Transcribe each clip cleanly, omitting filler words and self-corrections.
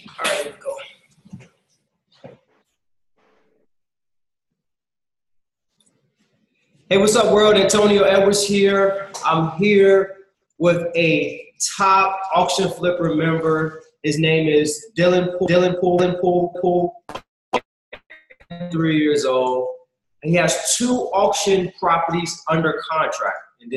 All right, here we go. Hey, what's up, world? Antonio Edwards here. I'm here with a top auction flipper member. His name is Dillon. Poole, 3 years old. And he has 2 auction properties under contract. And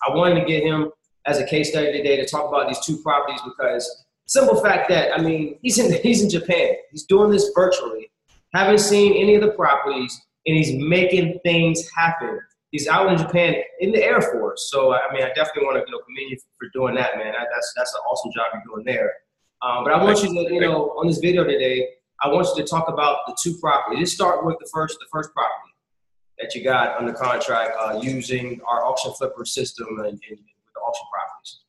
I wanted to get him as a case study today to talk about these 2 properties because simple fact that, I mean, he's in Japan. He's doing this virtually. Haven't seen any of the properties, and he's making things happen. He's out in Japan in the Air Force. So, I mean, I definitely want to commend you for doing that, man. That's an awesome job you're doing there. But I want you to, on this video today, I want you to talk about the 2 properties. Let's start with the first property that you got under contract using our auction flipper system and with the auction properties.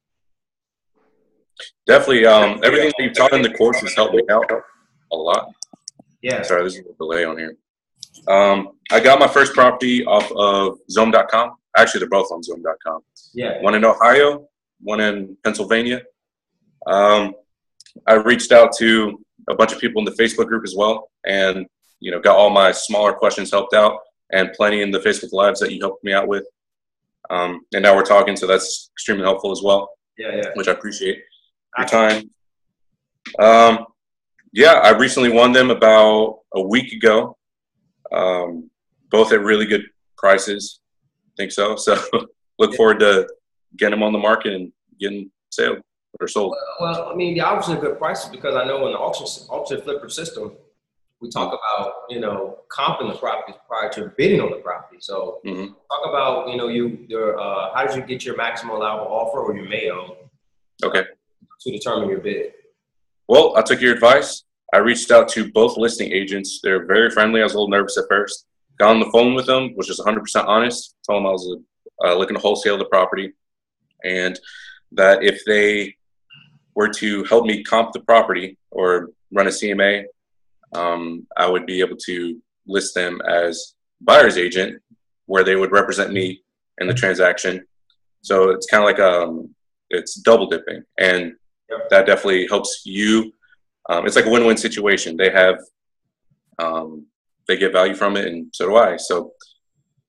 Definitely. Everything that you've taught in the course has helped me out a lot. Yeah. Sorry, there's a delay on here. I got my first property off of Zome.com. Actually, they're both on Zome.com. Yeah. One in Ohio, one in Pennsylvania. I reached out to a bunch of people in the Facebook group as well, and got all my smaller questions helped out, and plenty in the Facebook Lives that you helped me out with. And now we're talking, so that's extremely helpful as well. Yeah. Which I appreciate your time. Yeah, I recently won them about a week ago. Both at really good prices. I think so. So look forward to getting them on the market and getting sold. Well, I mean, obviously good prices because I know in the auction flipper system, we talk about, comping the properties prior to bidding on the property. So talk about, how did you get your maximum allowable offer or your MAO? Okay. To determine your bid. Well, I took your advice. I reached out to both listing agents. They're very friendly. I was a little nervous at first. Got on the phone with them, was just 100% honest. Told them I was looking to wholesale the property, and that if they were to help me comp the property or run a CMA, I would be able to list them as buyer's agent, where they would represent me in the transaction. So it's kind of like it's double dipping, and that definitely helps you. It's like a win-win situation. They have, they get value from it, and so do I. So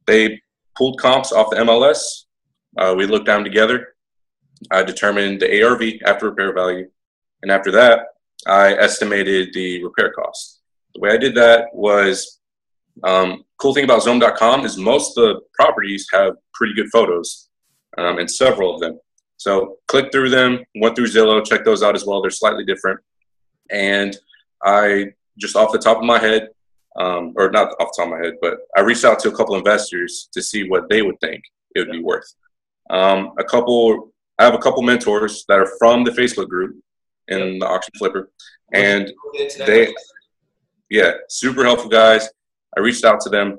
they pulled comps off the MLS. We looked down together. I determined the ARV after repair value, and after that, I estimated the repair cost. The way I did that was, cool thing about Zome.com is most of the properties have pretty good photos, and several of them. So click through them, went through Zillow, checked those out as well. They're slightly different. And I just off the top of my head, or not off the top of my head, but I reached out to a couple investors to see what they would think it would be worth. I have a couple mentors that are from the Facebook group in the auction flipper, and super helpful guys. I reached out to them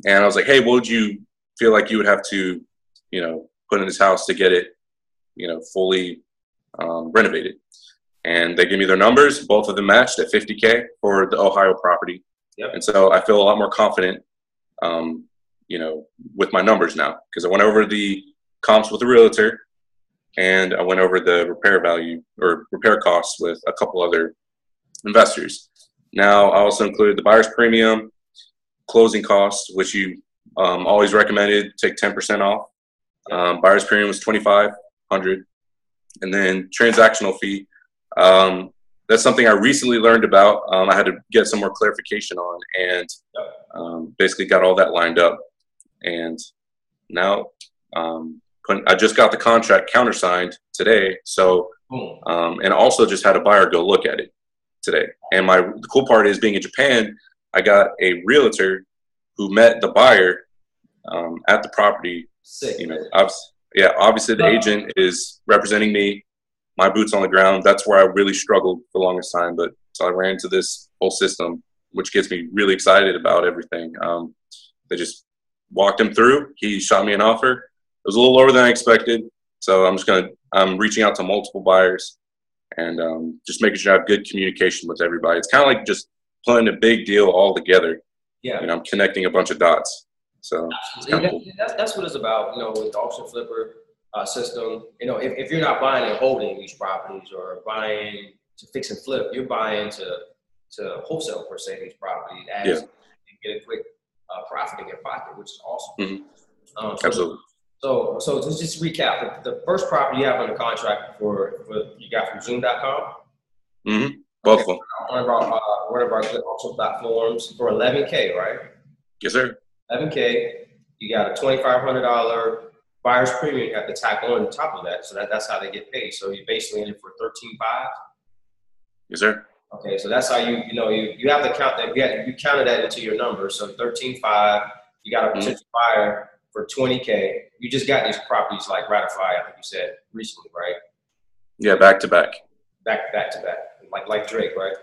and I was like, hey, what would you feel like you would have to, put in this house to get it, fully renovated? And they give me their numbers. Both of them matched at $50K for the Ohio property. Yep. And so I feel a lot more confident, with my numbers now, because I went over the comps with the realtor, and I went over the repair value or repair costs with a couple other investors. Now I also included the buyer's premium, closing costs, which you always recommended take 10% off. Buyer's premium was $2,500, and then transactional fee. That's something I recently learned about. I had to get some more clarification on, and basically got all that lined up. And now I just got the contract countersigned today. So, and also just had a buyer go look at it today. And the cool part is, being in Japan, I got a realtor who met the buyer at the property. Sick. Obviously the agent is representing me. My boots on the ground. That's where I really struggled for the longest time. But so I ran into this whole system, which gets me really excited about everything. They just walked him through. He shot me an offer. It was a little lower than I expected. So I'm reaching out to multiple buyers and just making sure I have good communication with everybody. It's kind of like just putting a big deal all together. Yeah. I'm connecting a bunch of dots. So cool. That's what it's about, with the auction flipper system. If you're not buying and holding these properties or buying fix and flip. You're buying to wholesale per se these properties as you get a quick profit in your pocket, which is awesome. Absolutely. So to just recap, the first property you have under contract for you got from Zoom.com. Both of them. One of our good auction platforms for $11K, right? Yes, sir. $11K. You got a $2,500 buyer's premium you have to tack on top of that. So that's how they get paid. So you're basically in it for $13,500. Yes, sir. Okay, so that's how you have to count that. You counted that into your numbers. So $13,500. You got a potential buyer for $20K. You just got these properties like ratified, I think you said recently, right? Yeah, back to back. Back to back, like Drake, right?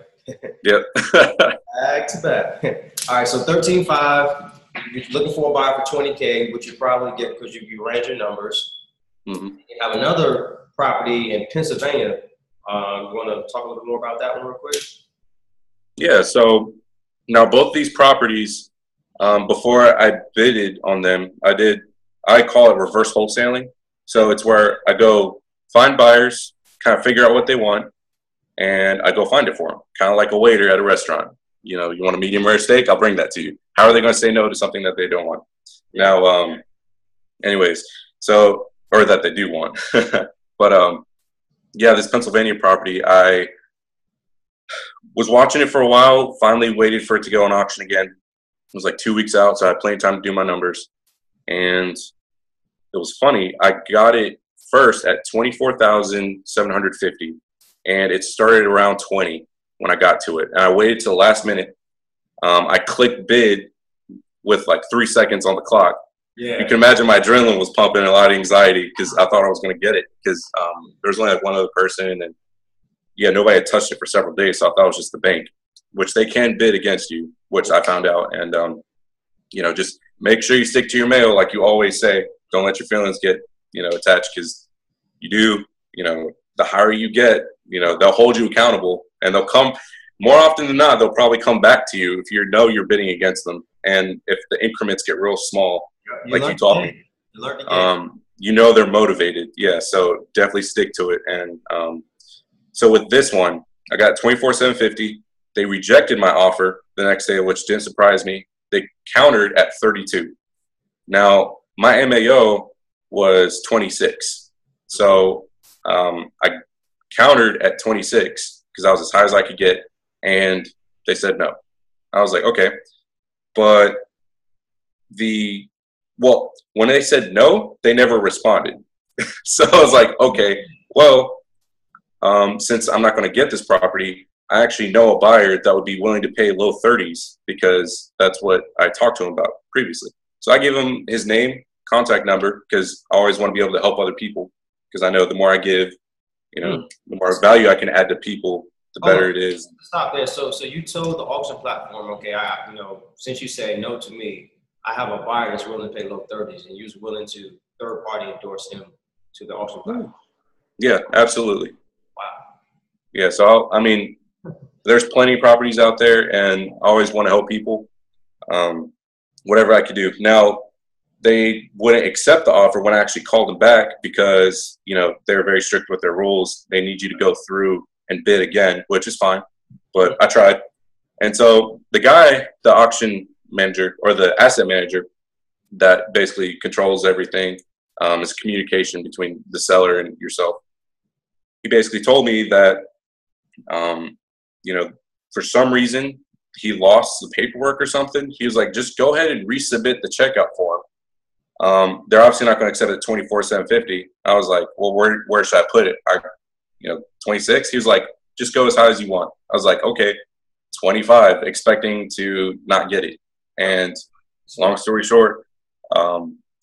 Yep. Back to back. All right, so $13,500. You're looking for a buyer for $20K, which you probably get because you ran your numbers. You have another property in Pennsylvania. You want to talk a little bit more about that one real quick? Yeah. So now both these properties, before I bidded on them, I call it reverse wholesaling. So it's where I go find buyers, kind of figure out what they want, and I go find it for them, kind of like a waiter at a restaurant. You want a medium rare steak? I'll bring that to you. How are they going to say no to something that they don't want? Now, anyways, or that they do want. But, this Pennsylvania property, I was watching it for a while, finally waited for it to go on auction again. It was like 2 weeks out, so I had plenty of time to do my numbers. And it was funny. I got it first at $24,750, and it started around 20 when I got to it. And I waited till the last minute. I clicked bid with like 3 seconds on the clock. Yeah. You can imagine my adrenaline was pumping, a lot of anxiety because I thought I was going to get it because there was only like one other person, and nobody had touched it for several days. So I thought it was just the bank, which they can bid against you, which I found out. And just make sure you stick to your mail, like you always say. Don't let your feelings get attached, because you do. The higher you get, they'll hold you accountable, and they'll come more often than not. They'll probably come back to you if you're bidding against them, and if the increments get real small. Like you taught me, they're motivated. Yeah, so definitely stick to it. And so with this one, I got $24,750. They rejected my offer the next day, which didn't surprise me. They countered at 32. Now my MAO was 26, so I countered at 26 because I was as high as I could get, and they said no. I was like, okay, but when they said no, they never responded. So I was like, okay, well, since I'm not going to get this property, I actually know a buyer that would be willing to pay low 30s because that's what I talked to him about previously. So I gave him his name, contact number, because I always want to be able to help other people, because I know the more I give, the more value I can add to people, the better it is. Stop there. So you told the auction platform, okay, since you say no to me, I have a buyer that's willing to pay low 30s, and you're willing to third party endorse him to the auction platform. Yeah, absolutely. Wow. Yeah, so there's plenty of properties out there, and I always want to help people, whatever I could do. Now, they wouldn't accept the offer when I actually called them back because, they're very strict with their rules. They need you to go through and bid again, which is fine, but I tried. And so the auction manager or the asset manager that basically controls everything, is communication between the seller and yourself. He basically told me that, for some reason he lost the paperwork or something. He was like, just go ahead and resubmit the checkout form. They're obviously not going to accept it at $24,750. I was like, well, where should I put it? 26. He was like, just go as high as you want. I was like, okay, 25, expecting to not get it. And long story short,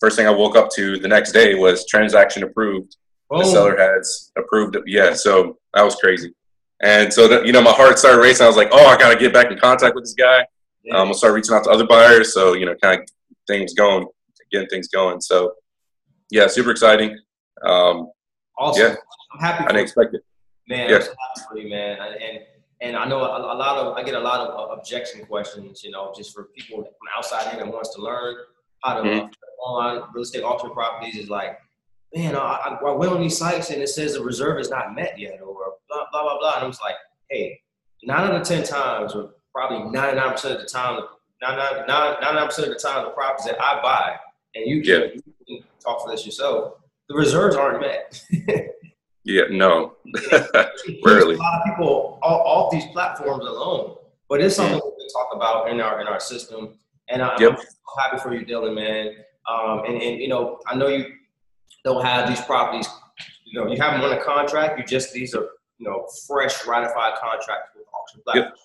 first thing I woke up to the next day was transaction approved. Oh. The seller has approved it. Yeah, so that was crazy. And so my heart started racing. I was like, oh, I got to get back in contact with this guy. Yeah. We'll start reaching out to other buyers. So, kind of getting things going. So, yeah, super exciting. Awesome. Yeah, I'm happy. I didn't expect it. Man, yeah. I'm so happy for you, man. And I know I get a lot of objection questions, just for people from outside in that wants to learn how to online real estate auction properties. Is like, man, I went on these sites and it says the reserve is not met yet, or blah, blah, blah, blah. And I was like, hey, 9 out of 10 times, or probably 99% of the time, 99% of the time, the properties that I buy, and you can talk for this yourself, the reserves aren't met. Yeah, no, Rarely. rarely. A lot of people off these platforms alone, but it's something we talk about in our system. And I'm so happy for you, Dillon, man. And you know, I know you don't have these properties. You know, you haven't won a contract. These are, you know, fresh ratified contracts with auction platforms.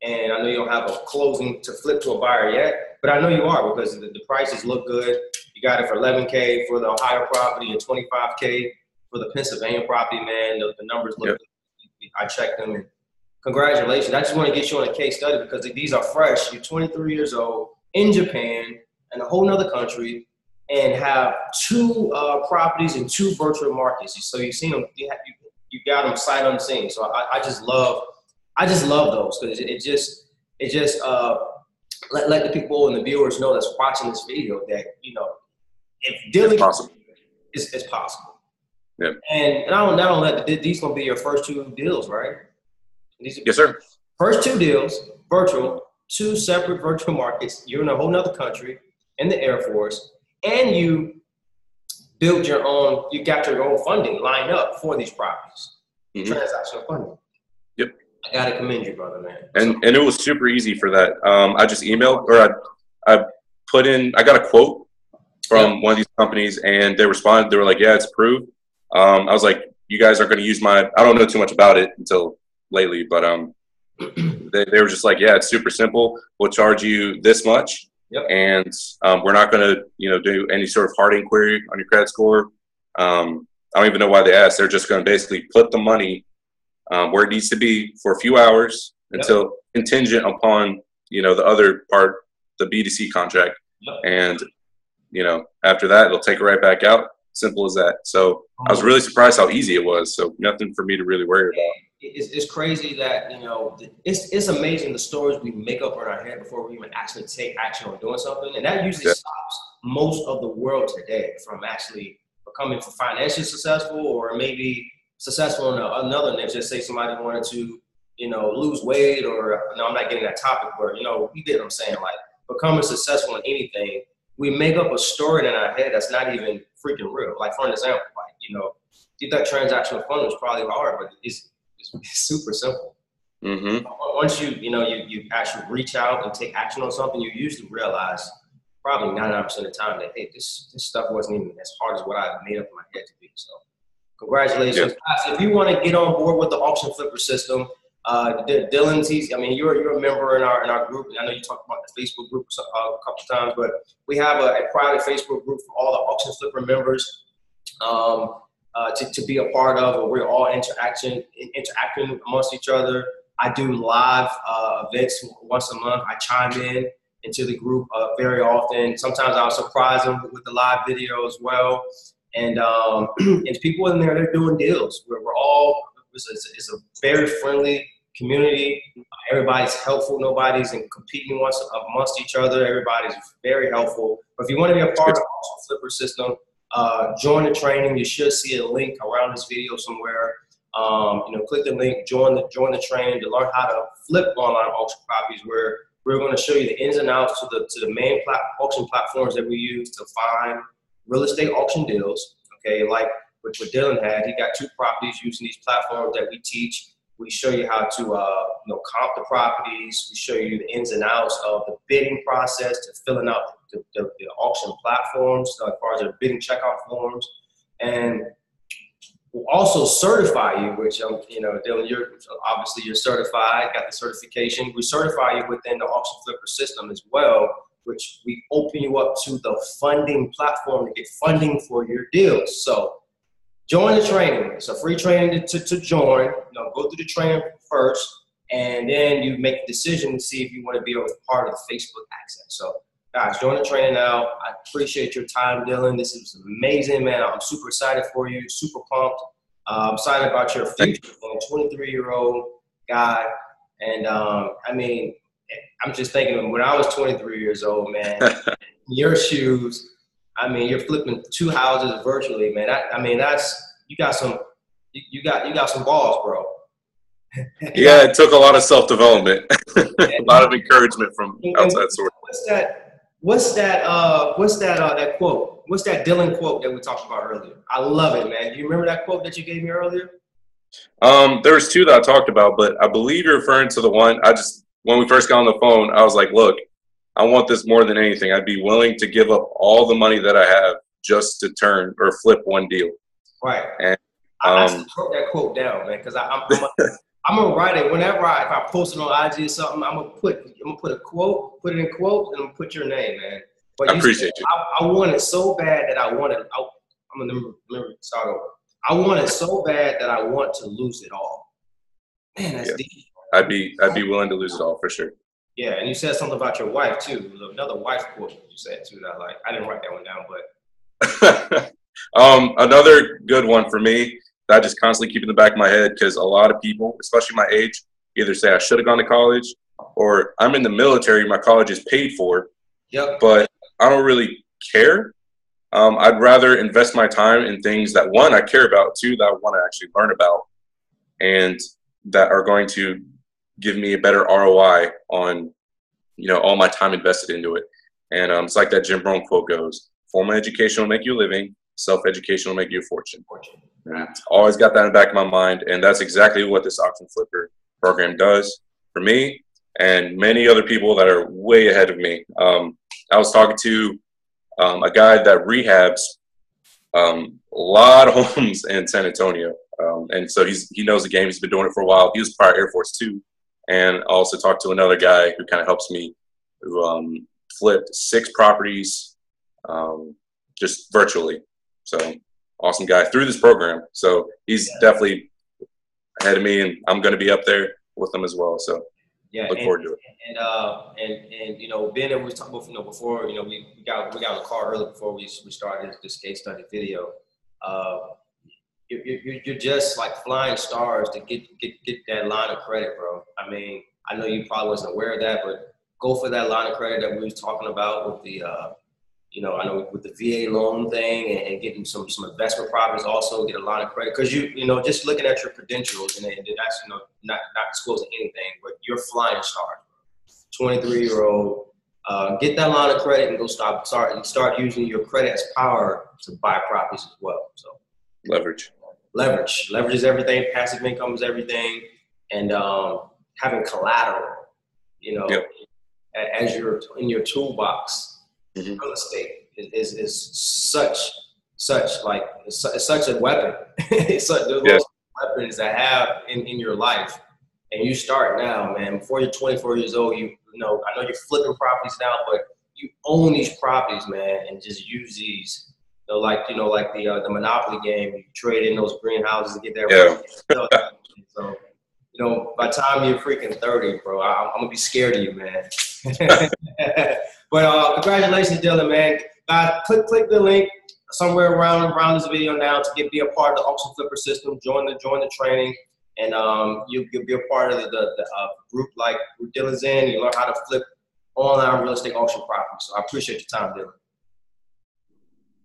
And I know you don't have a closing to flip to a buyer yet, but I know you are, because the prices look good. You got it for $11K for the Ohio property and $25K for the Pennsylvania property, man. The numbers look good. I checked them, and congratulations. I just want to get you on a case study because these are fresh. You're 23 years old in Japan, in a whole nother country, and have 2 properties in 2 virtual markets. So you've seen them, you got them sight unseen. So I just love those, because it just let the people and the viewers know that's watching this video that, you know, if Dillon, it's possible. It's possible. Yeah. And I don't let these gonna be your first 2 deals, right? Yes, sir. First 2 deals, virtual, 2 separate virtual markets. You're in a whole nother country, in the Air Force, and you built your own. You got your own funding lined up for these properties, transactional funding. Yep. I gotta commend you, brother, man. And it was super easy for that. I just emailed, or I put in. I got a quote from one of these companies, and they responded. They were like, "Yeah, it's approved." I was like, "You guys are going to use my." I don't know too much about it until lately, but they were just like, "Yeah, it's super simple. We'll charge you this much, and we're not going to, you know, do any sort of hard inquiry on your credit score." I don't even know why they asked. They're just going to basically put the money where it needs to be for a few hours until contingent upon, you know, the other part, the B2C contract, and you know, after that, it'll take it right back out. Simple as that. So I was really surprised how easy it was. So nothing for me to really worry about. It's crazy that, you know, it's amazing the stories we make up in our head before we even actually take action on doing something. And that usually stops most of the world today from actually becoming financially successful, or maybe successful in another niche. Just say somebody wanted to, you know, lose weight, or, no, I'm not getting that topic, but, you know, you get what I'm saying, like becoming successful in anything. We make up a story in our head that's not even freaking real. Like, for an example, like, you know, get that transactional fund was probably hard, but it's super simple. Once you actually reach out and take action on something, you usually realize probably 99% of the time that, hey, this stuff wasn't even as hard as what I made up in my head to be. So congratulations. Guys, if you want to get on board with the auction flipper system, Dillon, you're a member in our group. I know you talked about the Facebook group a couple times, but we have a private Facebook group for all the auction flipper members to be a part of, where we're all interacting amongst each other. I do live events once a month. I chime into the group very often. Sometimes I'll surprise them with the live video as well. And and people in there, they're doing deals. We're all, it's a very friendly community. Everybody's helpful. Nobody's competing amongst each other. Everybody's very helpful. But if you want to be a part of the auction flipper system, join the training. You should see a link around this video somewhere. Click the link, join the training to learn how to flip online auction properties, where we're going to show you the ins and outs to the main auction platforms that we use to find real estate auction deals. Okay, like what Dillon had, he got 2 properties using these platforms that we teach. We show you how to comp the properties. We show you the ins and outs of the bidding process, to filling out the auction platforms as far as their bidding checkout forms, and we'll also certify you, which Dillon, you're certified, got the certification. We certify you within the auction flipper system as well, which we open you up to the funding platform to get funding for your deals. So join the training. It's a free training to join. Go through the training first, and then you make the decision to see if you want to be a part of the Facebook access. So guys, join the training now. I appreciate your time, Dillon. This is amazing, man. I'm super excited for you, super pumped. I'm excited about your future, 23-year-old guy. And I'm just thinking, when I was 23 years old, man, your shoes, I mean, you're flipping 2 houses virtually, man. I mean, that's you got some some balls, bro. Yeah, it took a lot of self-development, a lot of encouragement from outside sources. That quote? What's that Dillon quote that we talked about earlier? I love it, man. Do you remember that quote that you gave me earlier? There was 2 that I talked about, but I believe you're referring to the one when we first got on the phone, I was like, look, I want this more than anything. I'd be willing to give up all the money that I have just to turn or flip one deal. Right. And I wrote that quote down, man, because I'm gonna write it whenever if I post it on IG or something. I'm gonna put a quote, put it in quotes, and I'm gonna put your name, man. But I appreciate you. I want it so bad that I want it. I'm gonna remember start over. I want it so bad that I want to lose it all. Man, that's deep. I'd be willing to lose it all for sure. Yeah, and you said something about your wife too. There was another wife quote you said too that I didn't write that one down, but another good one for me that I just constantly keep in the back of my head, because a lot of people, especially my age, either say I should have gone to college or I'm in the military, my college is paid for, but I don't really care. I'd rather invest my time in things that, 1, I care about, 2, that I want to actually learn about, and that are going to give me a better ROI on, all my time invested into it. And it's like that Jim Rohn quote goes: formal education will make you a living, self-education will make you a fortune. And always got that in the back of my mind, and that's exactly what this auction flipper program does for me and many other people that are way ahead of me. I was talking to a guy that rehabs a lot of homes in San Antonio, and so he knows the game. He's been doing it for a while. He was prior Air Force too, and I also talked to another guy who kind of helps me, who flipped 6 properties just virtually. So awesome guy through this program. So he's definitely ahead of me, and I'm going to be up there with him as well. So look forward to it. And Ben, we talked about, before, we got on the call early before we started this case study video. You're just like flying stars to get that line of credit, bro. I mean, I know you probably wasn't aware of that, but go for that line of credit that we was talking about with the, I know with the VA loan thing and getting some investment properties, also get a line of credit, because just looking at your credentials, and that's not disclosing anything, but you're flying stars, 23-year-old. Get that line of credit and start using your credit as power to buy properties as well. So leverage is everything. Passive income is everything, and having collateral, as you're in your toolbox. Mm-hmm. Real estate is such a weapon. It's such the most weapons that have in your life, and you start now, man. Before you're 24 years old, I know you're flipping properties now, but you own these properties, man, and just use these. Like the Monopoly game, you trade in those greenhouses to get that. So, by the time you're freaking 30, bro, I'm gonna be scared of you, man. But congratulations, Dillon, man. Guys, click the link somewhere around this video now to be a part of the auction flipper system. Join the training, and you'll be a part of the group like Dillon's in. You learn how to flip online real estate auction properties. So I appreciate your time, Dillon.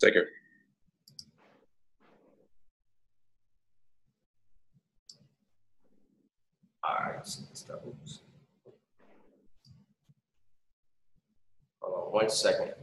Take care. All right. Hold on 1 second.